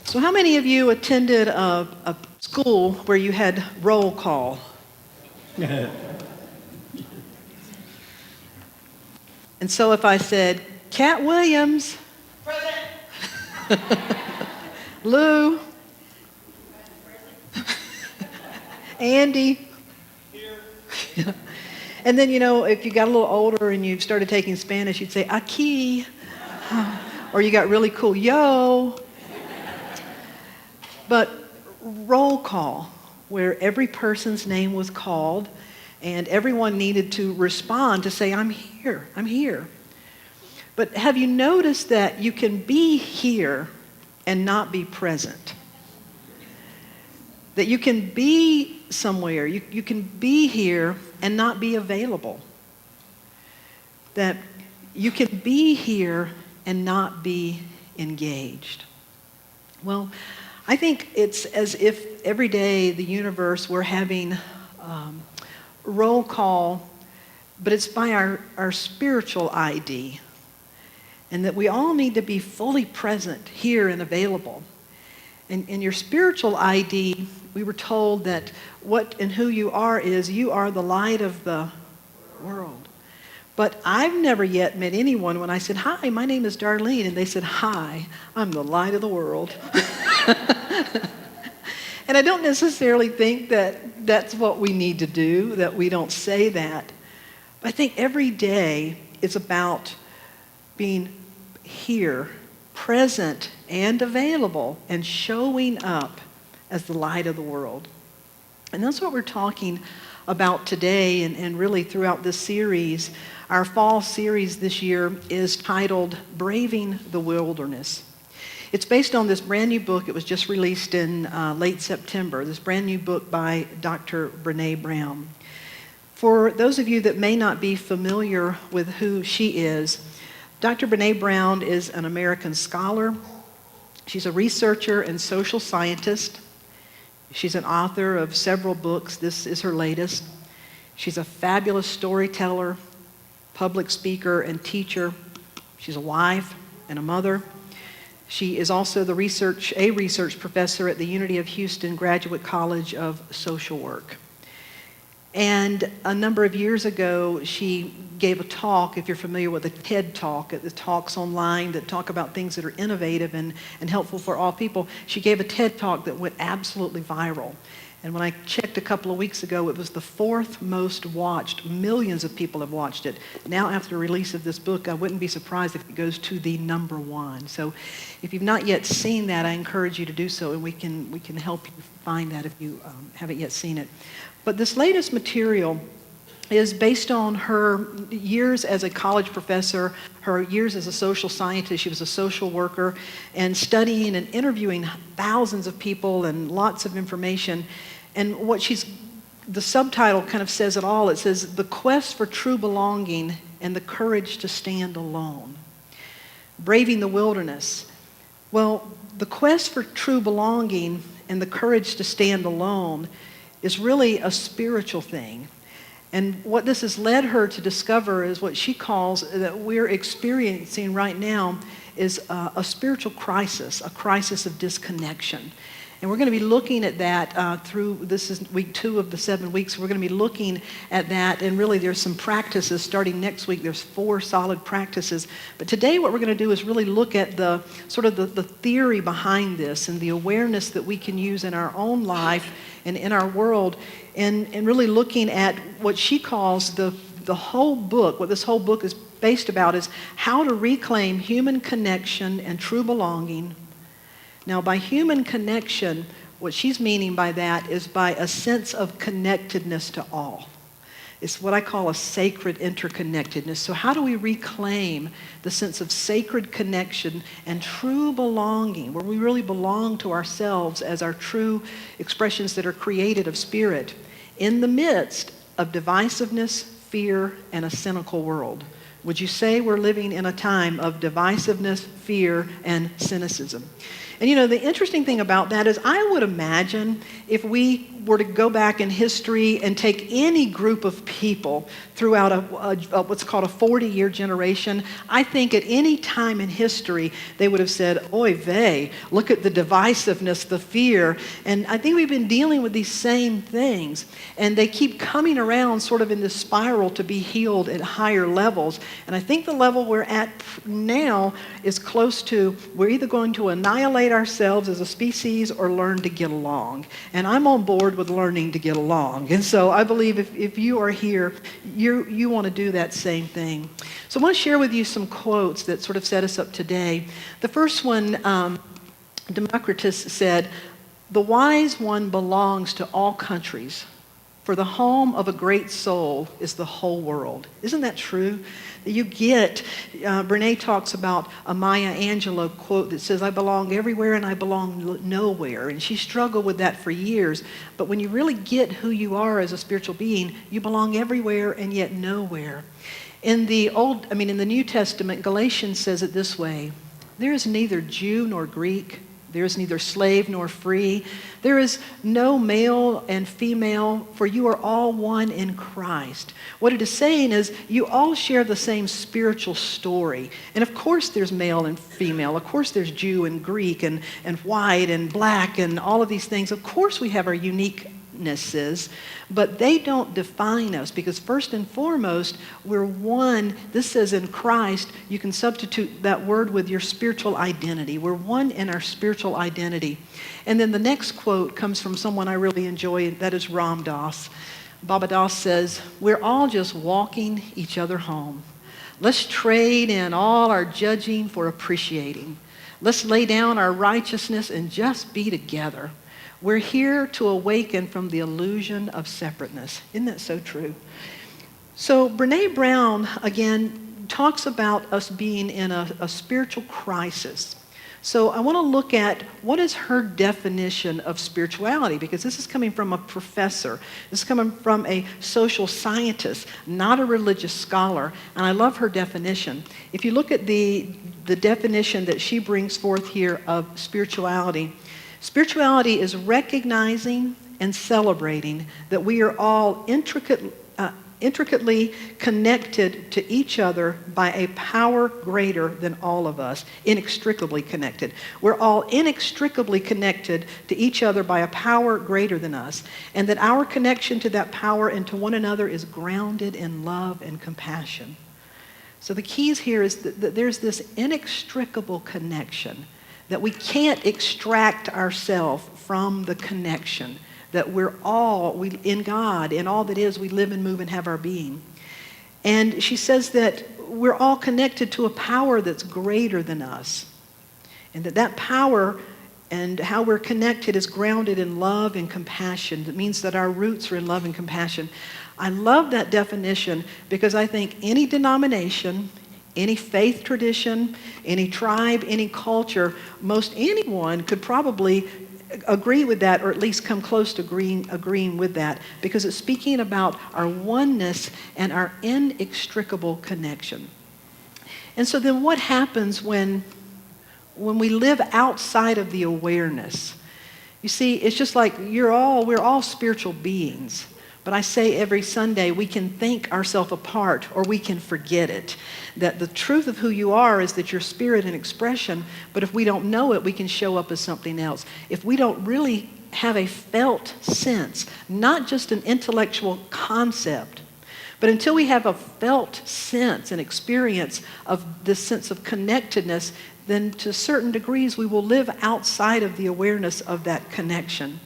So how many of you attended a school where you had roll call? And so if I said, Cat Williams, present. Lou, Andy, here. And then, if you got a little older and you started taking Spanish, you'd say, aquí. Or you got really cool, yo. But roll call, where every person's name was called and everyone needed to respond to say, I'm here, I'm here. But have you noticed that you can be here and not be present? That you can be somewhere, you can be here and not be available. That you can be here and not be engaged. Well, I think it's as if every day the universe we're having roll call, but it's by our spiritual ID. And that we all need to be fully present here and available. And your spiritual ID, we were told that what and who you are is you are the light of the world. But I've never yet met anyone when I said, hi, my name is Darlene, and they said, hi, I'm the light of the world. And I don't necessarily think that that's what we need to do, that we don't say that. But I think every day is about being here, present and available, and showing up as the light of the world. And that's what we're talking about today and really throughout this series. Our fall series this year is titled Braving the Wilderness. It's based on this brand new book. It was just released in late September, this brand new book by Dr. Brené Brown. For those of you that may not be familiar with who she is, Dr. Brené Brown is an American scholar. She's a researcher and social scientist. She's an author of several books. This is her latest. She's a fabulous storyteller, public speaker, and teacher. She's a wife and a mother. She is also a research professor at the University of Houston Graduate College of Social Work. And a number of years ago, she gave a talk, if you're familiar with the TED Talk, the talks online that talk about things that are innovative and helpful for all people. She gave a TED Talk that went absolutely viral. And when I checked a couple of weeks ago, it was the 4th most watched. Millions of people have watched it. Now, after the release of this book, I wouldn't be surprised if it goes to the #1. So if you've not yet seen that, I encourage you to do so, and we can help you find that if you haven't yet seen it. But this latest material is based on her years as a college professor, her years as a social scientist. She was a social worker, and studying and interviewing thousands of people and lots of information. And the subtitle kind of says it all. It says, The Quest for True Belonging and the Courage to Stand Alone. Braving the Wilderness. Well, the quest for true belonging and the courage to stand alone is really a spiritual thing. And what this has led her to discover is what she calls, that we're experiencing right now, is a spiritual crisis, a crisis of disconnection. And we're going to be looking at that this is week 2 of the 7 weeks. We're going to be looking at that, and really there's some practices starting next week. There's 4 solid practices. But today what we're going to do is really look at the theory behind this and the awareness that we can use in our own life and in our world, and really looking at what she calls the whole book. What this whole book is based about is how to reclaim human connection and true belonging. Now, by human connection, what she's meaning by that is by a sense of connectedness to all. It's what I call a sacred interconnectedness. So how do we reclaim the sense of sacred connection and true belonging, where we really belong to ourselves as our true expressions that are created of spirit, in the midst of divisiveness, fear, and a cynical world? Would you say we're living in a time of divisiveness, fear, and cynicism. And the interesting thing about that is I would imagine if we were to go back in history and take any group of people throughout what's called a 40-year generation, I think at any time in history they would have said, oy vey, look at the divisiveness, the fear. And I think we've been dealing with these same things. And they keep coming around sort of in this spiral to be healed at higher levels. And I think the level we're at now is close to, we're either going to annihilate ourselves as a species or learn to get along. And I'm on board with learning to get along. And so I believe if you are here, you want to do that same thing. So I want to share with you some quotes that sort of set us up today. The first one, Democritus said, "The wise one belongs to all countries, for the home of a great soul is the whole world." Isn't that true? You get, Brené talks about a Maya Angelou quote that says, "I belong everywhere and I belong nowhere." And she struggled with that for years. But when you really get who you are as a spiritual being, you belong everywhere and yet nowhere. In the New Testament, Galatians says it this way: "There is neither Jew nor Greek. There is neither slave nor free. There is no male and female, for you are all one in Christ." What it is saying is you all share the same spiritual story. And of course there's male and female. Of course there's Jew and Greek and white and black and all of these things. Of course we have our uniquenesses, but they don't define us, because first and foremost, we're one. This says in Christ, you can substitute that word with your spiritual identity. We're one in our spiritual identity. And then the next quote comes from someone I really enjoy, that is Ram Dass. Baba Das says, "We're all just walking each other home. Let's trade in all our judging for appreciating. Let's lay down our righteousness and just be together. We're here to awaken from the illusion of separateness." Isn't that so true? So Brené Brown, again, talks about us being in a spiritual crisis. So I want to look at what is her definition of spirituality, because this is coming from a professor. This is coming from a social scientist, not a religious scholar. And I love her definition. If you look at the definition that she brings forth here of spirituality, spirituality is recognizing and celebrating that we are all intricately connected to each other by a power greater than all of us. Inextricably connected. We're all inextricably connected to each other by a power greater than us. And that our connection to that power and to one another is grounded in love and compassion. So the keys here is that there's this inextricable connection, that we can't extract ourselves from the connection, that we're all in God, in all that is, we live and move and have our being. And she says that we're all connected to a power that's greater than us, and that power and how we're connected is grounded in love and compassion. That means that our roots are in love and compassion. I love that definition, because I think any denomination, any faith tradition, any tribe, any culture, most anyone could probably agree with that, or at least come close to agreeing with that, because it's speaking about our oneness and our inextricable connection. And so then what happens when we live outside of the awareness? You see, it's just like we're all spiritual beings. But I say every Sunday, we can think ourselves apart or we can forget it. That the truth of who you are is that you're spirit and expression, but if we don't know it, we can show up as something else. If we don't really have a felt sense, not just an intellectual concept, but until we have a felt sense and experience of this sense of connectedness, then to certain degrees we will live outside of the awareness of that connection.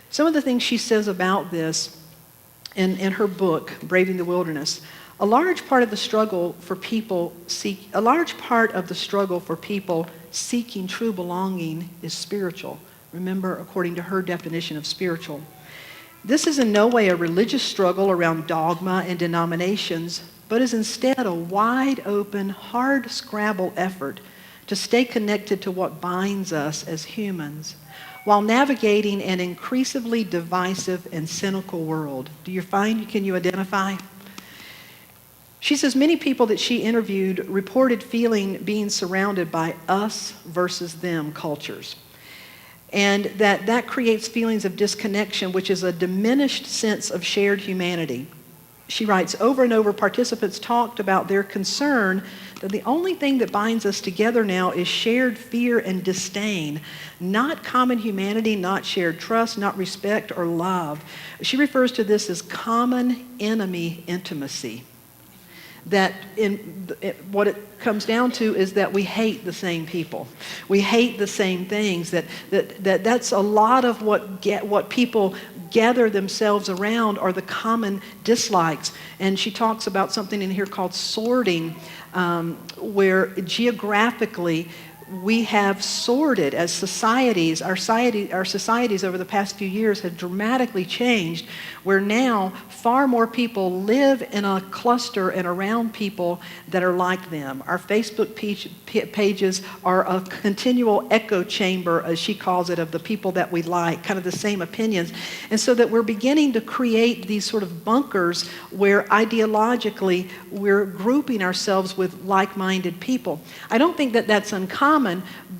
Some of the things she says about this in her book, Braving the Wilderness, a large part of the struggle for people seeking true belonging is spiritual. Remember, according to her definition of spiritual. This is in no way a religious struggle around dogma and denominations, but is instead a wide open, hard scrabble effort to stay connected to what binds us as humans, while navigating an increasingly divisive and cynical world. Can you identify? She says many people that she interviewed reported feeling being surrounded by us versus them cultures. And that creates feelings of disconnection, which is a diminished sense of shared humanity. She writes, over and over, participants talked about their concern that the only thing that binds us together now is shared fear and disdain, not common humanity, not shared trust, not respect or love. She refers to this as common enemy intimacy. That what it comes down to is that we hate the same people. We hate the same things. That's a lot of what people gather themselves around are the common dislikes. And she talks about something in here called sorting, where geographically we have sorted as societies. Our societies over the past few years have dramatically changed, where now far more people live in a cluster and around people that are like them. Our Facebook pages are a continual echo chamber, as she calls it, of the people that we like, kind of the same opinions. And so that we're beginning to create these sort of bunkers where ideologically we're grouping ourselves with like-minded people. I don't think that that's uncommon,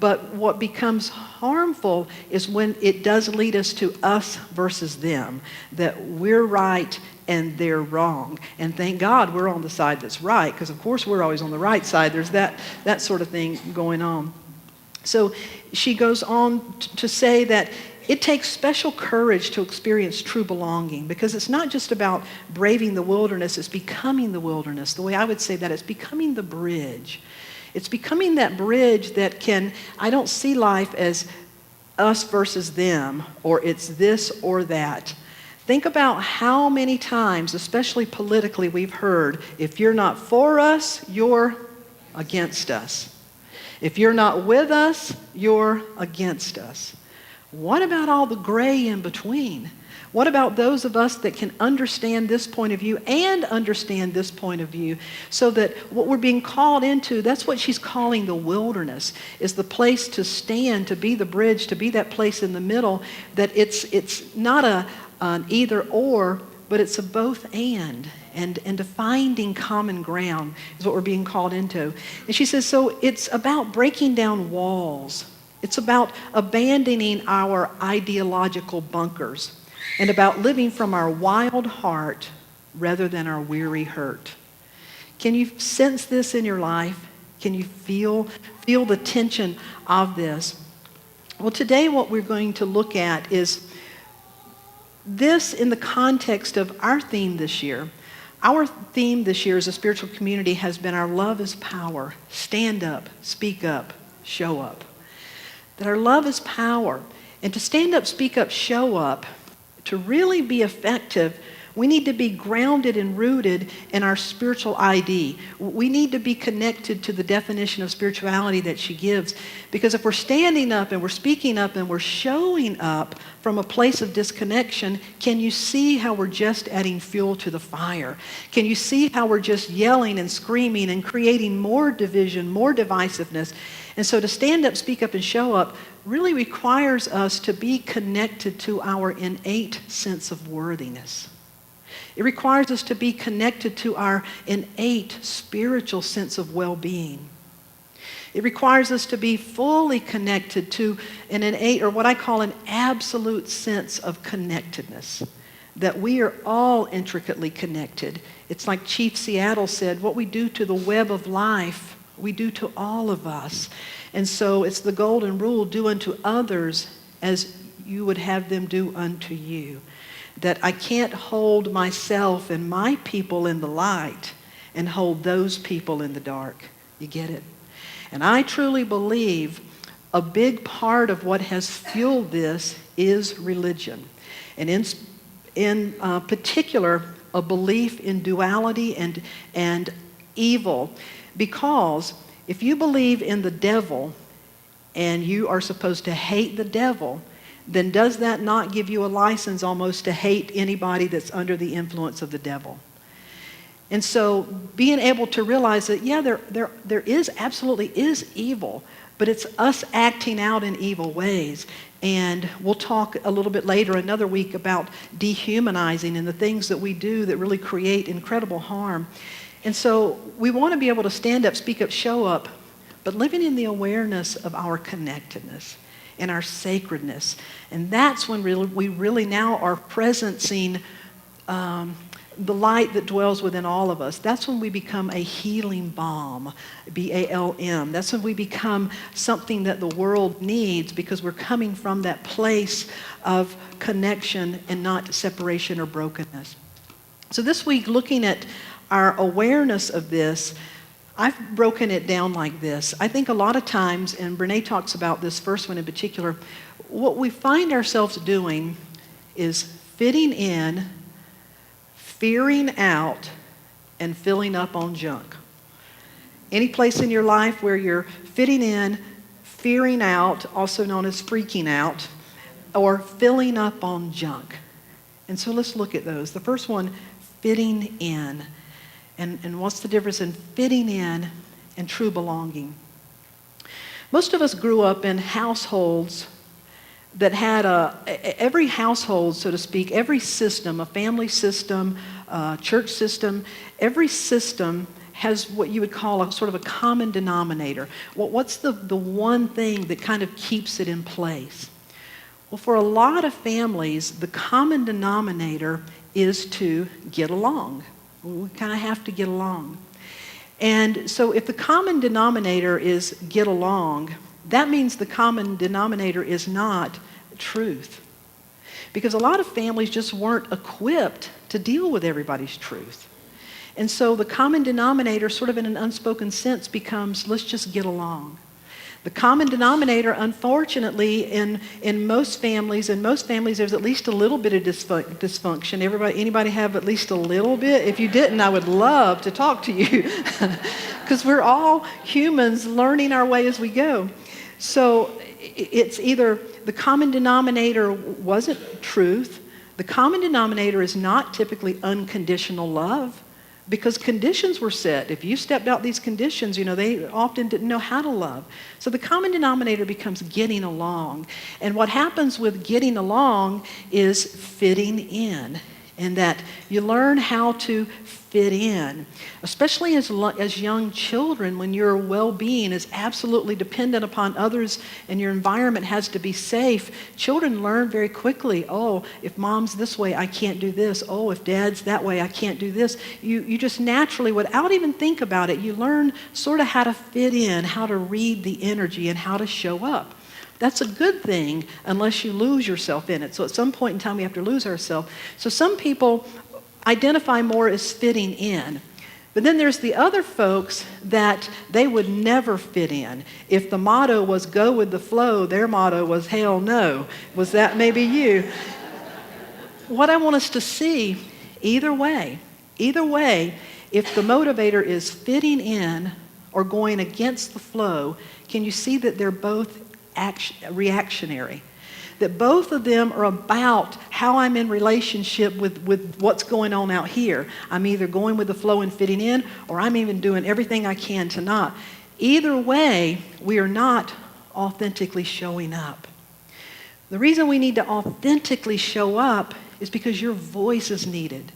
but what becomes harmful is when it does lead us to us versus them, that we're right and they're wrong. And thank God we're on the side that's right, because of course we're always on the right side. There's that sort of thing going on. So she goes on to say that it takes special courage to experience true belonging, because it's not just about braving the wilderness, it's becoming the wilderness. The way I would say that, it's becoming the bridge. It's becoming that bridge that I don't see life as us versus them, or it's this or that. Think about how many times, especially politically, we've heard, if you're not for us, you're against us. If you're not with us, you're against us. What about all the gray in between? What about those of us that can understand this point of view and understand this point of view, so that what we're being called into, that's what she's calling the wilderness, is the place to stand, to be the bridge, to be that place in the middle, that it's not an either or, but it's a both and to finding common ground is what we're being called into. And she says, so it's about breaking down walls. It's about abandoning our ideological bunkers, and about living from our wild heart rather than our weary hurt. Can you sense this in your life? Can you feel the tension of this? Well, today what we're going to look at is this in the context of our theme this year. Our theme this year as a spiritual community has been our love is power. Stand up, speak up, show up. That our love is power. And to stand up, speak up, show up, to really be effective, we need to be grounded and rooted in our spiritual ID. We need to be connected to the definition of spirituality that she gives. Because if we're standing up and we're speaking up and we're showing up from a place of disconnection, can you see how we're just adding fuel to the fire? Can you see how we're just yelling and screaming and creating more division, more divisiveness? And so to stand up, speak up, and show up really requires us to be connected to our innate sense of worthiness. It requires us to be connected to our innate spiritual sense of well-being. It requires us to be fully connected to an innate, or what I call an absolute sense of connectedness, that we are all intricately connected. It's like Chief Seattle said, what we do to the web of life, we do to all of us. And so it's the golden rule, do unto others as you would have them do unto you. That I can't hold myself and my people in the light and hold those people in the dark. You get it? And I truly believe a big part of what has fueled this is religion. And in particular, a belief in duality and evil. Because if you believe in the devil and you are supposed to hate the devil, then does that not give you a license almost to hate anybody that's under the influence of the devil? And so being able to realize that, yeah, there is absolutely is evil, but it's us acting out in evil ways. And we'll talk a little bit later, another week, about dehumanizing and the things that we do that really create incredible harm. And so we want to be able to stand up, speak up, show up, but living in the awareness of our connectedness and our sacredness. And that's when we really now are presencing the light that dwells within all of us. That's when we become a healing balm, B-A-L-M. That's when we become something that the world needs because we're coming from that place of connection and not separation or brokenness. So this week, looking at our awareness of this, I've broken it down like this. I think a lot of times, and Brené talks about this first one in particular, what we find ourselves doing is fitting in, fearing out, and filling up on junk. Any place in your life where you're fitting in, fearing out, also known as freaking out, or filling up on junk. And so let's look at those. The first one, fitting in. And what's the difference in fitting in and true belonging? Most of us grew up in households that had every household, so to speak, every system, a family system, a church system, every system has what you would call a sort of a common denominator. What's the one thing that kind of keeps it in place? Well, for a lot of families, the common denominator is to get along. We kind of have to get along. And so if the common denominator is get along, that means the common denominator is not truth. Because a lot of families just weren't equipped to deal with everybody's truth. And so the common denominator, sort of in an unspoken sense, becomes let's just get along. The common denominator, unfortunately, in most families, there's at least a little bit of dysfunction. Anybody have at least a little bit? If you didn't, I would love to talk to you. Because we're all humans learning our way as we go. So it's either the common denominator wasn't truth. The common denominator is not typically unconditional love. Because conditions were set. If you stepped out these conditions, they often didn't know how to love. So the common denominator becomes getting along. And what happens with getting along is fitting in. And that you learn how to fit in. Especially as young children, when your well-being is absolutely dependent upon others and your environment has to be safe, children learn very quickly, oh, if mom's this way, I can't do this. Oh, if dad's that way, I can't do this. You just naturally, without even think about it, you learn sort of how to fit in, how to read the energy, and how to show up. That's a good thing unless you lose yourself in it. So at some point in time, we have to lose ourselves. So some people identify more as fitting in. But then there's the other folks that they would never fit in. If the motto was go with the flow, their motto was hell no. Was that maybe you? What I want us to see, either way, if the motivator is fitting in or going against the flow, can you see that they're both reactionary? That both of them are about how I'm in relationship with what's going on out here. I'm either going with the flow and fitting in, or I'm even doing everything I can to not. Either way, we are not authentically showing up. The reason we need to authentically show up is because your voice is needed.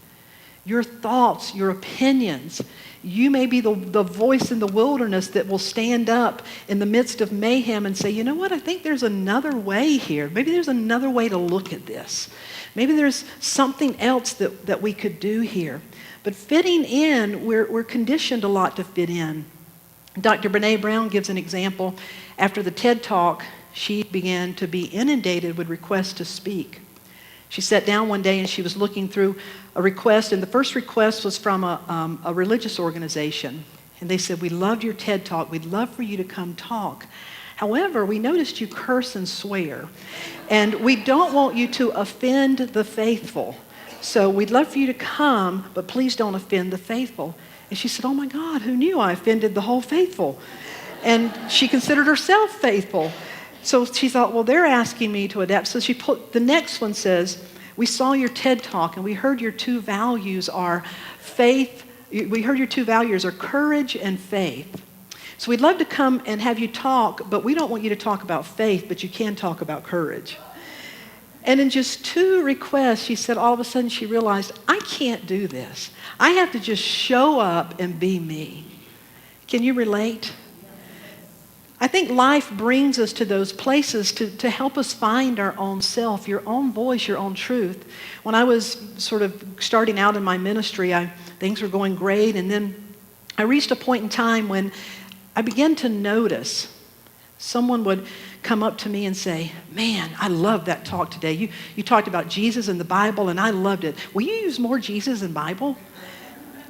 Your thoughts, your opinions. You may be the voice in the wilderness that will stand up in the midst of mayhem and say, you know what, I think there's another way here. Maybe there's another way to look at this. Maybe there's something else that we could do here. But fitting in, we're conditioned a lot to fit in. Dr. Brené Brown gives an example. After the TED Talk, she began to be inundated with requests to speak. She sat down one day and she was looking through a request, and the first request was from a religious organization. And they said, we loved your TED Talk. We'd love for you to come talk. However, we noticed you curse and swear, and we don't want you to offend the faithful. So we'd love for you to come, but please don't offend the faithful. And she said, oh my God, who knew I offended the whole faithful? And she considered herself faithful. So she thought, well, they're asking me to adapt. So the next one says, we saw your TED Talk and we heard your two values are faith. We heard your two values are courage and faith. So we'd love to come and have you talk, but we don't want you to talk about faith, but you can talk about courage. And in just 2 requests, she said all of a sudden she realized, I can't do this. I have to just show up and be me. Can you relate? I think life brings us to those places to help us find our own self, your own voice, your own truth. When I was sort of starting out in my ministry, things were going great, and then I reached a point in time when I began to notice someone would come up to me and say, man, I love that talk today. You talked about Jesus and the Bible, and I loved it. Will you use more Jesus and Bible?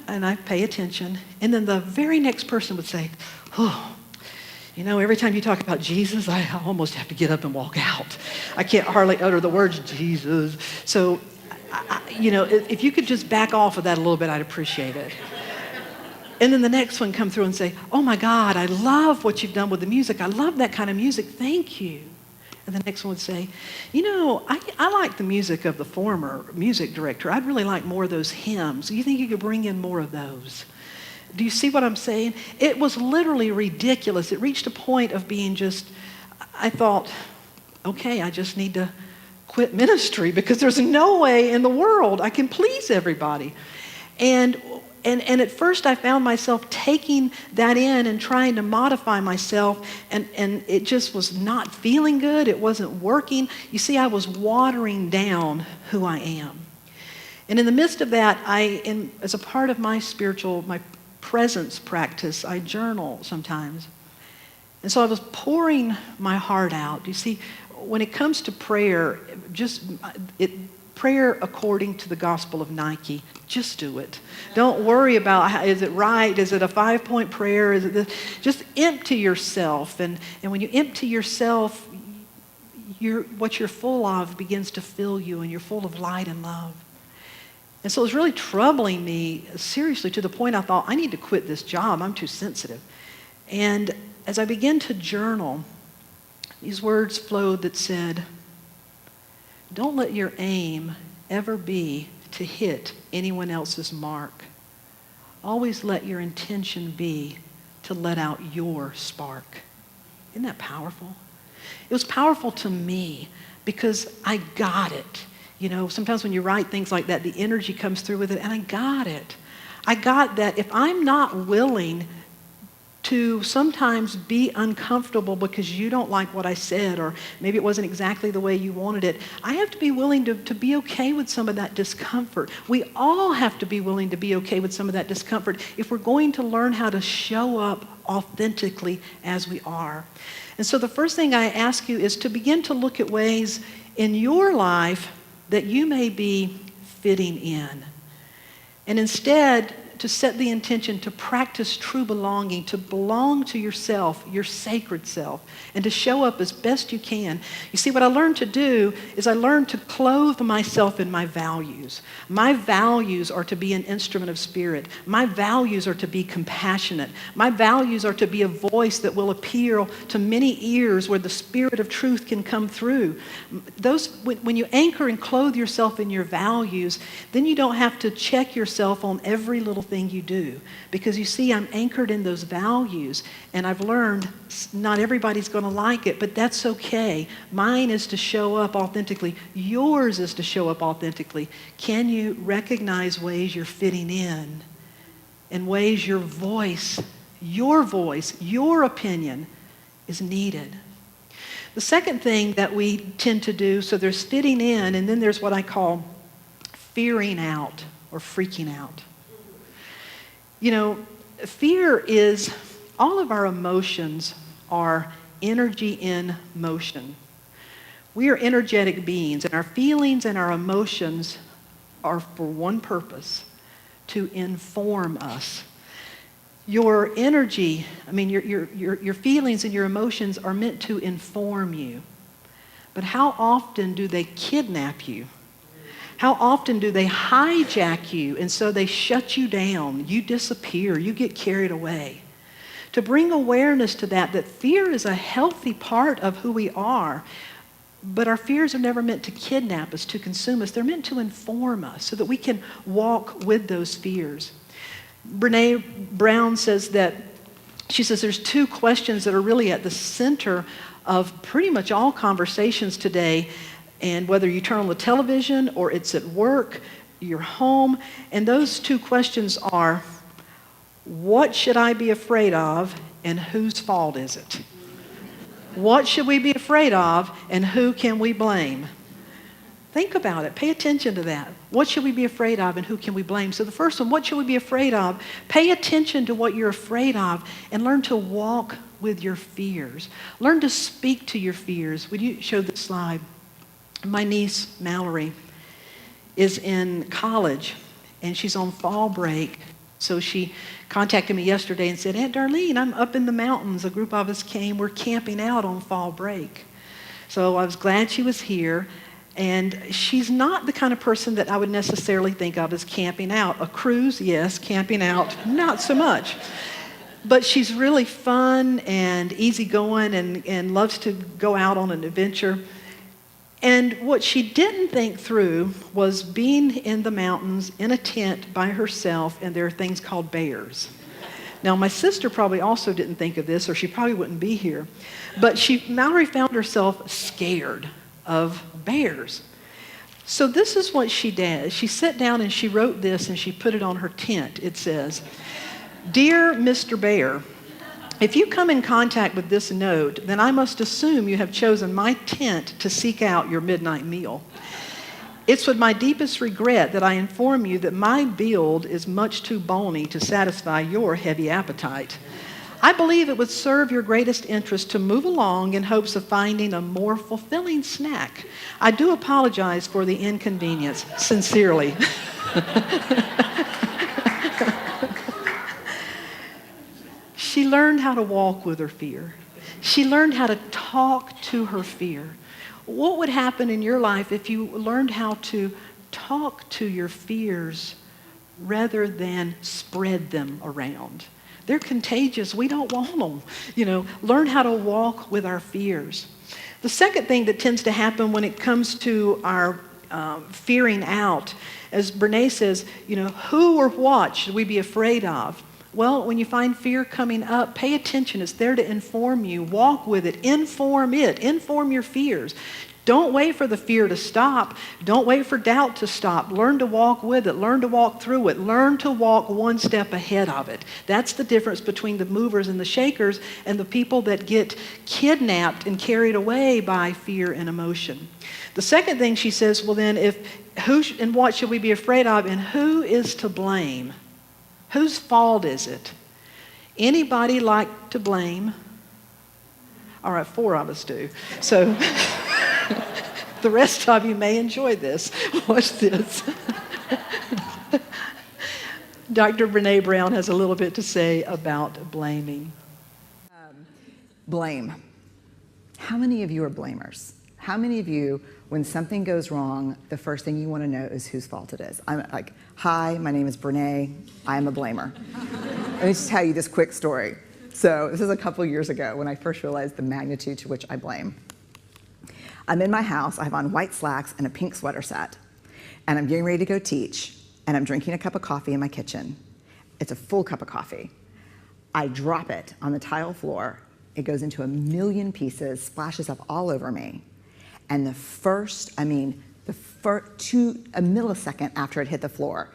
And I pay attention. And then the very next person would say, oh, every time you talk about Jesus, I almost have to get up and walk out. I can't hardly utter the words Jesus. So, if you could just back off of that a little bit, I'd appreciate it. And then the next one come through and say, oh my God, I love what you've done with the music. I love that kind of music. Thank you. And the next one would say, I like the music of the former music director. I'd really like more of those hymns. You think you could bring in more of those? Do you see what I'm saying? It was literally ridiculous. It reached a point of being I thought, okay, I just need to quit ministry because there's no way in the world I can please everybody. And at first I found myself taking that in and trying to modify myself, and it just was not feeling good. It wasn't working. You see, I was watering down who I am. And in the midst of that, as a part of my presence practice, I journal sometimes. And so I was pouring my heart out. You see, when it comes to prayer, prayer according to the gospel of Nike, just do it. Don't worry about, is it right? Is it a 5-point prayer? Is it this? Just empty yourself. And when you empty yourself, what you're full of begins to fill you, and you're full of light and love. And so it was really troubling me, seriously, to the point I thought, I need to quit this job. I'm too sensitive. And as I began to journal, these words flowed that said, don't let your aim ever be to hit anyone else's mark. Always let your intention be to let out your spark. Isn't that powerful? It was powerful to me because I got it. Sometimes when you write things like that, the energy comes through with it, and I got it. I got that if I'm not willing to sometimes be uncomfortable because you don't like what I said, or maybe it wasn't exactly the way you wanted it, I have to be willing to be okay with some of that discomfort. We all have to be willing to be okay with some of that discomfort if we're going to learn how to show up authentically as we are. And so the first thing I ask you is to begin to look at ways in your life that you may be fitting in. And instead, to set the intention to practice true belonging, to belong to yourself, your sacred self, and to show up as best you can. You see, what I learned to do is I learned to clothe myself in my values. My values are to be an instrument of spirit. My values are to be compassionate. My values are to be a voice that will appeal to many ears where the spirit of truth can come through. When you anchor and clothe yourself in your values, then you don't have to check yourself on every little thing you do, because you see, I'm anchored in those values, and I've learned not everybody's going to like it, but that's okay. Mine is to show up authentically. Yours is to show up authentically. Can you recognize ways you're fitting in, and ways your voice, your opinion is needed? The second thing that we tend to do, so there's fitting in, and then there's what I call fearing out or freaking out. Fear is, all of our emotions are energy in motion. We are energetic beings, and our feelings and our emotions are for one purpose, to inform us. Your energy, your feelings and your emotions are meant to inform you. But how often do they kidnap you? How often do they hijack you, and so they shut you down? You disappear. You get carried away. To bring awareness to that fear is a healthy part of who we are, but our fears are never meant to kidnap us, to consume us. They're meant to inform us so that we can walk with those fears. Brené Brown says there's 2 questions that are really at the center of pretty much all conversations today. And whether you turn on the television or it's at work, you're home, and those two questions are, what should I be afraid of and whose fault is it? What should we be afraid of and who can we blame? Think about it. Pay attention to that. What should we be afraid of and who can we blame? So the first one, what should we be afraid of? Pay attention to what you're afraid of and learn to walk with your fears. Learn to speak to your fears. Would you show the slide? My niece, Mallory, is in college and she's on fall break. So she contacted me yesterday and said, Aunt Darlene, I'm up in the mountains. A group of us came. We're camping out on fall break. So I was glad she was here. And she's not the kind of person that I would necessarily think of as camping out. A cruise, yes. Camping out, not so much. But she's really fun and easygoing and loves to go out on an adventure. And what she didn't think through was being in the mountains in a tent by herself, and there are things called bears. Now, my sister probably also didn't think of this, or she probably wouldn't be here. But Mallory found herself scared of bears. So this is what she did. She sat down and she wrote this and she put it on her tent. It says, Dear Mr. Bear, if you come in contact with this note, then I must assume you have chosen my tent to seek out your midnight meal. It's with my deepest regret that I inform you that my build is much too bony to satisfy your heavy appetite. I believe it would serve your greatest interest to move along in hopes of finding a more fulfilling snack. I do apologize for the inconvenience. Sincerely. She learned how to walk with her fear. She learned how to talk to her fear. What would happen in your life if you learned how to talk to your fears rather than spread them around? They're contagious. We don't want them. Learn how to walk with our fears. The second thing that tends to happen when it comes to our fearing out, as Brené says, who or what should we be afraid of? Well, when you find fear coming up, pay attention. It's there to inform you. Walk with it. Inform it. Inform your fears. Don't wait for the fear to stop. Don't wait for doubt to stop. Learn to walk with it. Learn to walk through it. Learn to walk one step ahead of it. That's the difference between the movers and the shakers and the people that get kidnapped and carried away by fear and emotion. The second thing she says, well then, who and what should we be afraid of and who is to blame? Whose fault is it? Anybody like to blame? All right, 4 of us do. So the rest of you may enjoy this. Watch this. Dr. Brené Brown has a little bit to say about blaming. Blame. How many of you are blamers? How many of you, when something goes wrong, the first thing you want to know is whose fault it is? I'm like, hi, my name is Brené. I am a blamer. Let me just tell you this quick story. So this is a couple years ago when I first realized the magnitude to which I blame. I'm in my house. I have on white slacks and a pink sweater set. And I'm getting ready to go teach. And I'm drinking a cup of coffee in my kitchen. It's a full cup of coffee. I drop it on the tile floor. It goes into a million pieces, splashes up all over me. And a millisecond after it hit the floor,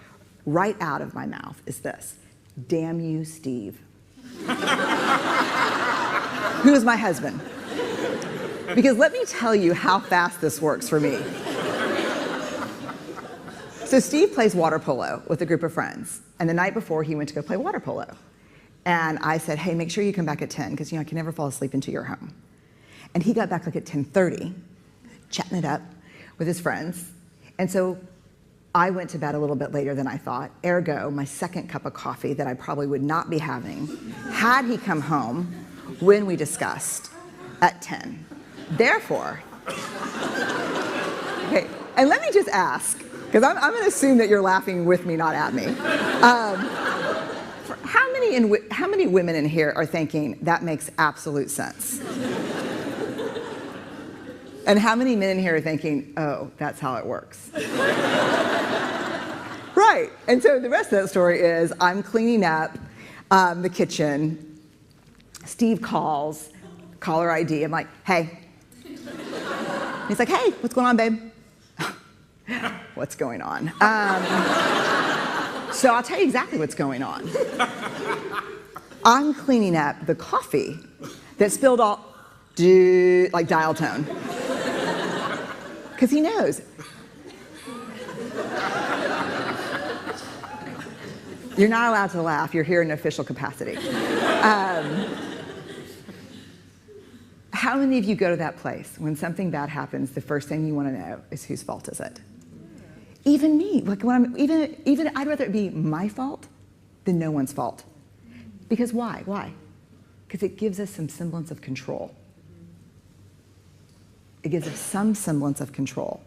right out of my mouth is this, damn you, Steve. Who is my husband. Because let me tell you how fast this works for me. So Steve plays water polo with a group of friends. And the night before, he went to go play water polo. And I said, hey, make sure you come back at 10, because I can never fall asleep until you're home. And he got back like at 10:30. Chatting it up with his friends. And so I went to bed a little bit later than I thought. Ergo, my second cup of coffee that I probably would not be having had he come home when we discussed at 10. Therefore, okay, and let me just ask, because I'm going to assume that you're laughing with me, not at me. How many women in here are thinking, that makes absolute sense? And how many men in here are thinking, oh, that's how it works? Right. And so the rest of that story is I'm cleaning up the kitchen. Steve calls, caller ID. I'm like, hey. He's like, hey, what's going on, babe? What's going on? So I'll tell you exactly what's going on. I'm cleaning up the coffee that spilled all, like dial tone. Because he knows. You're not allowed to laugh. You're here in official capacity. How many of you go to that place when something bad happens, the first thing you want to know is whose fault is it? Even me. Like when I'm even I'd rather it be my fault than no one's fault. Because why? Why? Because it gives us some semblance of control. It gives us some semblance of control.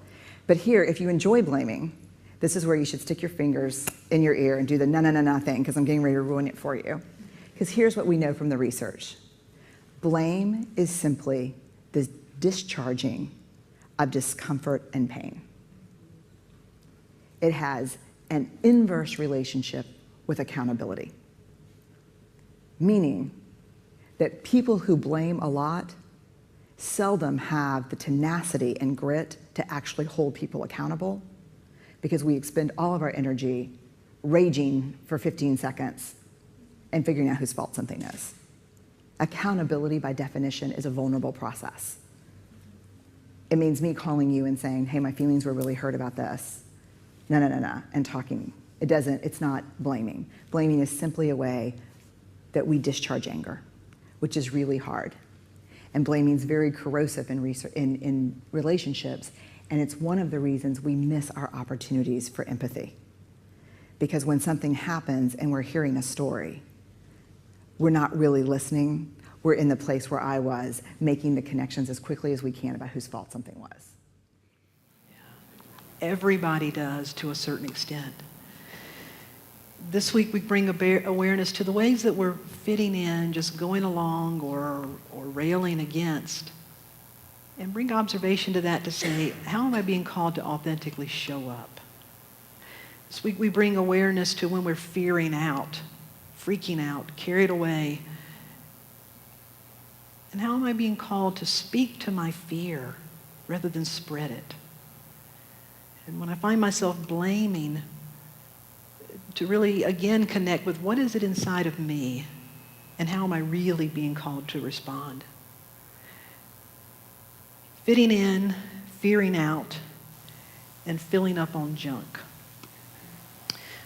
But here, if you enjoy blaming, this is where you should stick your fingers in your ear and do the na thing, because I'm getting ready to ruin it for you. Because here's what we know from the research. Blame is simply the discharging of discomfort and pain. It has an inverse relationship with accountability, meaning that people who blame a lot seldom have the tenacity and grit to actually hold people accountable, because we expend all of our energy raging for 15 seconds and figuring out whose fault something is. Accountability, by definition, is a vulnerable process. It means me calling you and saying, hey, my feelings were really hurt about this. No, and talking. It's not blaming. Blaming is simply a way that we discharge anger, which is really hard. And blaming is very corrosive in relationships, and it's one of the reasons we miss our opportunities for empathy. Because when something happens and we're hearing a story, we're not really listening. We're in the place where I was, making the connections as quickly as we can about whose fault something was. Everybody does to a certain extent. This week we bring awareness to the ways that we're fitting in, just going along or railing against. And bring observation to that to say, how am I being called to authentically show up? This week we bring awareness to when we're fearing out, freaking out, carried away. And how am I being called to speak to my fear rather than spread it? And when I find myself blaming, to really, again, connect with what is it inside of me and how am I really being called to respond? Fitting in, fearing out, and filling up on junk.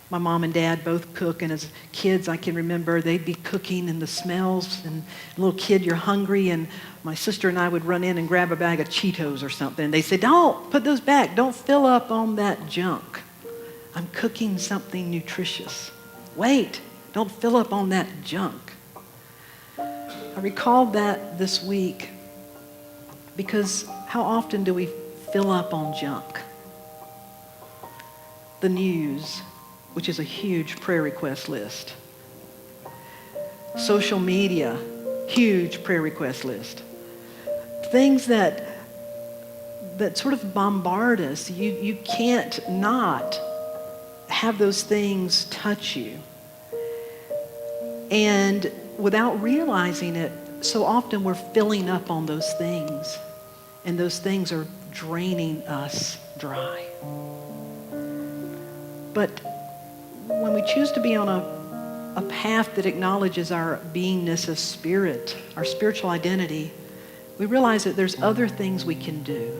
My mom and dad both cook, and as kids I can remember they'd be cooking and the smells, and little kid, you're hungry, and my sister and I would run in and grab a bag of Cheetos or something. They say, don't put those back, don't fill up on that junk. I'm cooking something nutritious. Wait, don't fill up on that junk. I recalled that this week because how often do we fill up on junk? The news, which is a huge prayer request list. Social media, huge prayer request list. Things that sort of bombard us. You can't not have those things touch you. And without realizing it, so often we're filling up on those things, and those things are draining us dry. But when we choose to be on a path that acknowledges our beingness as spirit, our spiritual identity, we realize that there's other things we can do.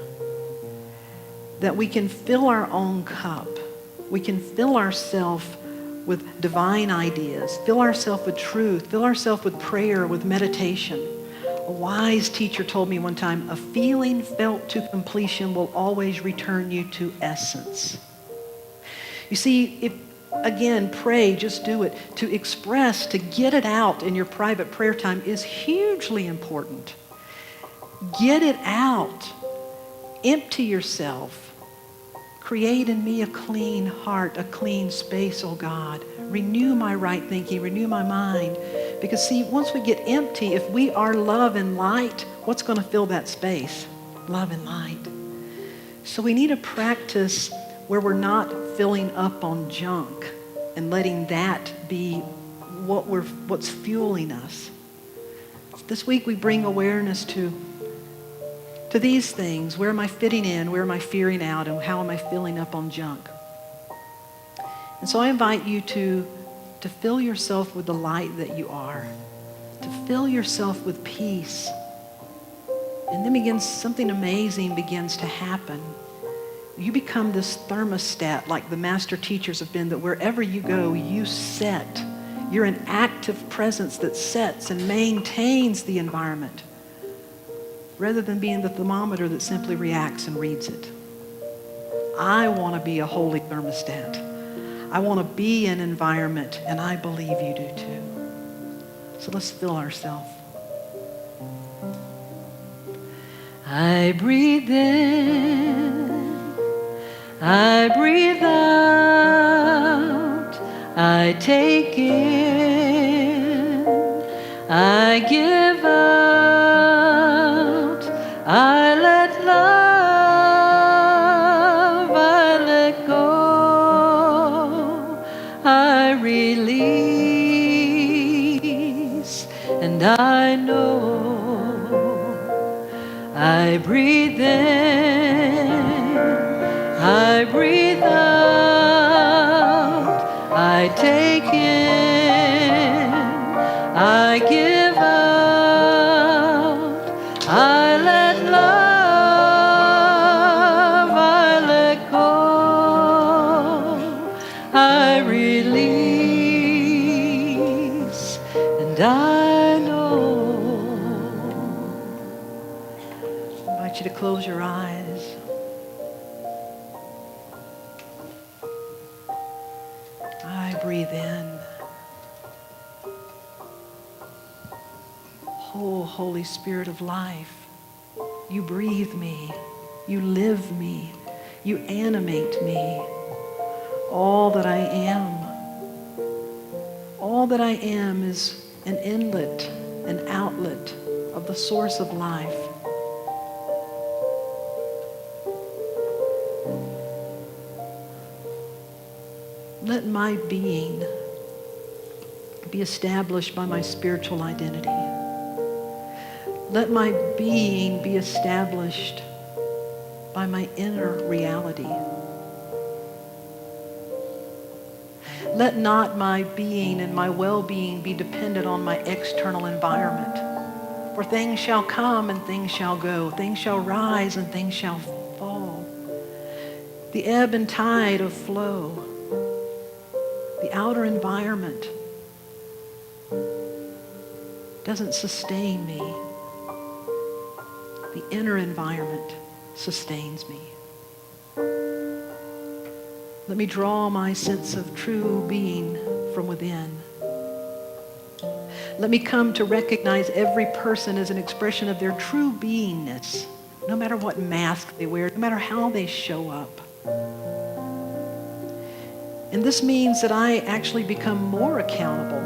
That we can fill our own cup. We can fill ourselves with divine ideas, fill ourselves with truth, fill ourselves with prayer, with meditation. A wise teacher told me one time, a feeling felt to completion will always return you to essence. You see, again, pray, just do it. To express, to get it out in your private prayer time is hugely important. Get it out. Empty yourself. Create in me a clean heart, a clean space, oh God. Renew my right thinking, renew my mind. Because see, once we get empty, if we are love and light, what's going to fill that space? Love and light. So we need a practice where we're not filling up on junk and letting that be what's fueling us. This week we bring awareness to to these things. Where am I fitting in? Where am I fearing out? And how am I filling up on junk? And so I invite you to fill yourself with the light that you are, to fill yourself with peace. And then something amazing begins to happen. You become this thermostat like the master teachers have been, that wherever you go, you set. You're an active presence that sets and maintains the environment, rather than being the thermometer that simply reacts and reads it. I want to be a holy thermostat. I want to be an environment, and I believe you do too. So let's fill ourselves. I breathe in, I breathe out, I take in, I give out, I let love, I let go, I release, and I know. I breathe in, I breathe out, I take in, I give out, I let love, I let go, I release, and I know. I invite you to close your eyes. I breathe in. Oh, Holy Spirit of life, you breathe me, you live me, you animate me. All that I am is an inlet, an outlet of the source of life. Let my being be established by my spiritual identity. Let my being be established by my inner reality. Let not my being and my well-being be dependent on my external environment. For things shall come and things shall go. Things shall rise and things shall fall. The ebb and tide of flow. The outer environment doesn't sustain me. The inner environment sustains me. Let me draw my sense of true being from within. Let me come to recognize every person as an expression of their true beingness, no matter what mask they wear, no matter how they show up. And this means that I actually become more accountable.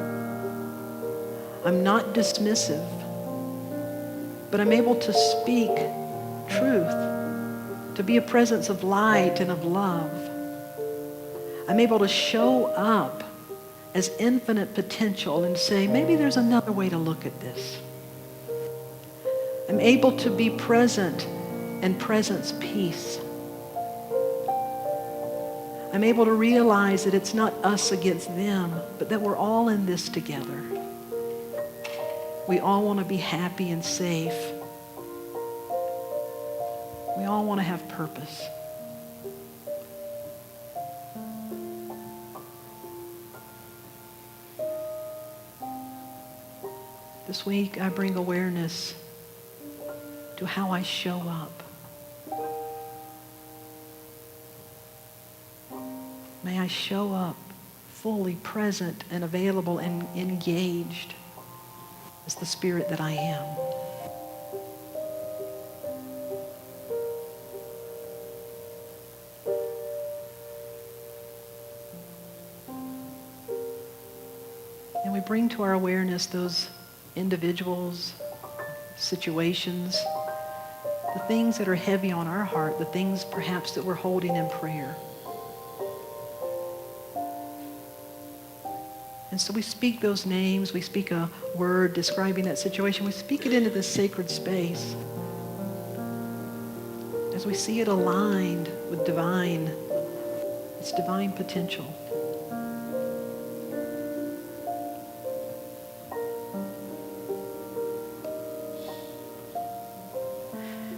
I'm not dismissive, but I'm able to speak truth, to be a presence of light and of love. I'm able to show up as infinite potential and say, maybe there's another way to look at this. I'm able to be present and presence peace. I'm able to realize that it's not us against them, but that we're all in this together. We all want to be happy and safe. We all want to have purpose. This week, I bring awareness to how I show up. May I show up fully present and available and engaged as the spirit that I am. And we bring to our awareness those individuals, situations, the things that are heavy on our heart, the things perhaps that we're holding in prayer. And so we speak those names, we speak a word describing that situation, we speak it into this sacred space. as we see it aligned with its divine potential.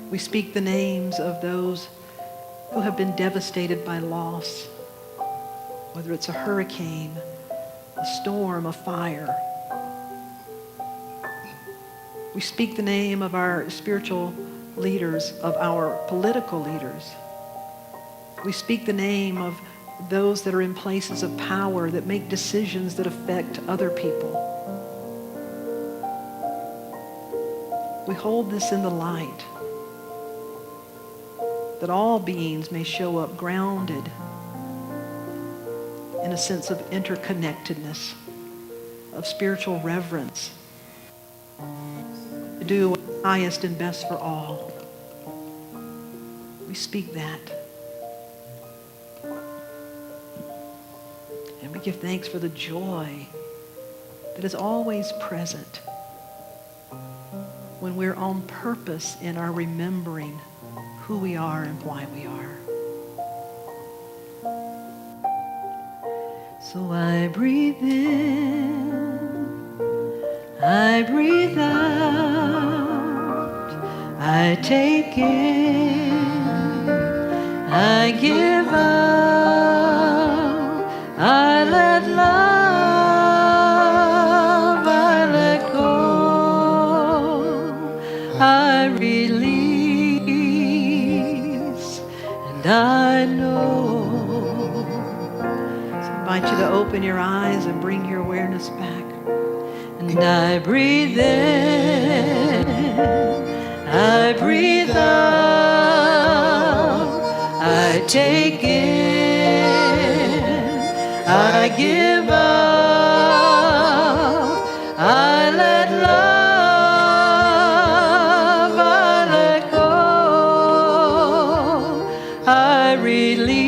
We speak the names of those who have been devastated by loss, whether it's a hurricane, a storm, a fire. We speak the name of our spiritual leaders, of our political leaders. We speak the name of those that are in places of power that make decisions that affect other people. We hold this in the light, that all beings may show up grounded in a sense of interconnectedness, of spiritual reverence, to do what's highest and best for all. We speak that. And we give thanks for the joy that is always present when we're on purpose in our remembering who we are and why we are. So I breathe in, I breathe out, I take in, I give out, I let love, I let go, I release, and I know. So I invite you to open your eyes and bring your awareness back. And I breathe in, I breathe out, I take in, I give out, I let love, I let go, I release,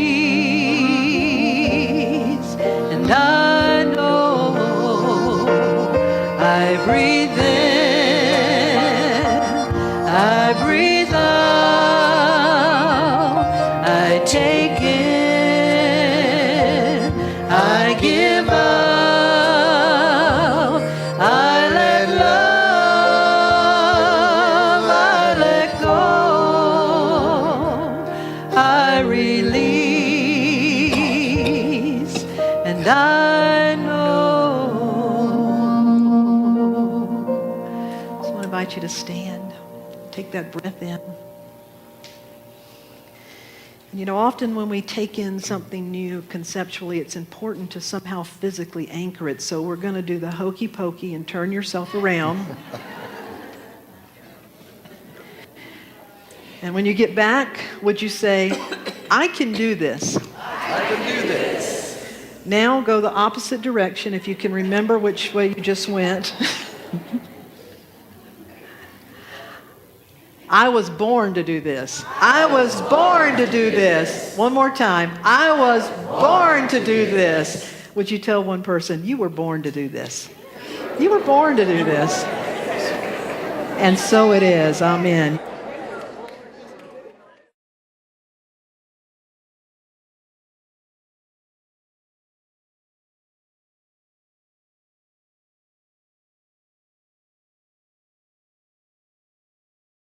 and I know. I breathe in, I breathe out, I take in, I give out, I let love, I let go, I release, and I know. So I invite you to stand, take that breath in. And you know, often when we take in something new conceptually, it's important to somehow physically anchor it. So we're going to do the hokey pokey and turn yourself around. And when you get back, would you say, I can do this? I can do this. Now go the opposite direction if you can remember which way you just went. I was born to do this. I was born to do this. One more time. I was born to do this. Would you tell one person, you were born to do this? You were born to do this. And so it is. Amen.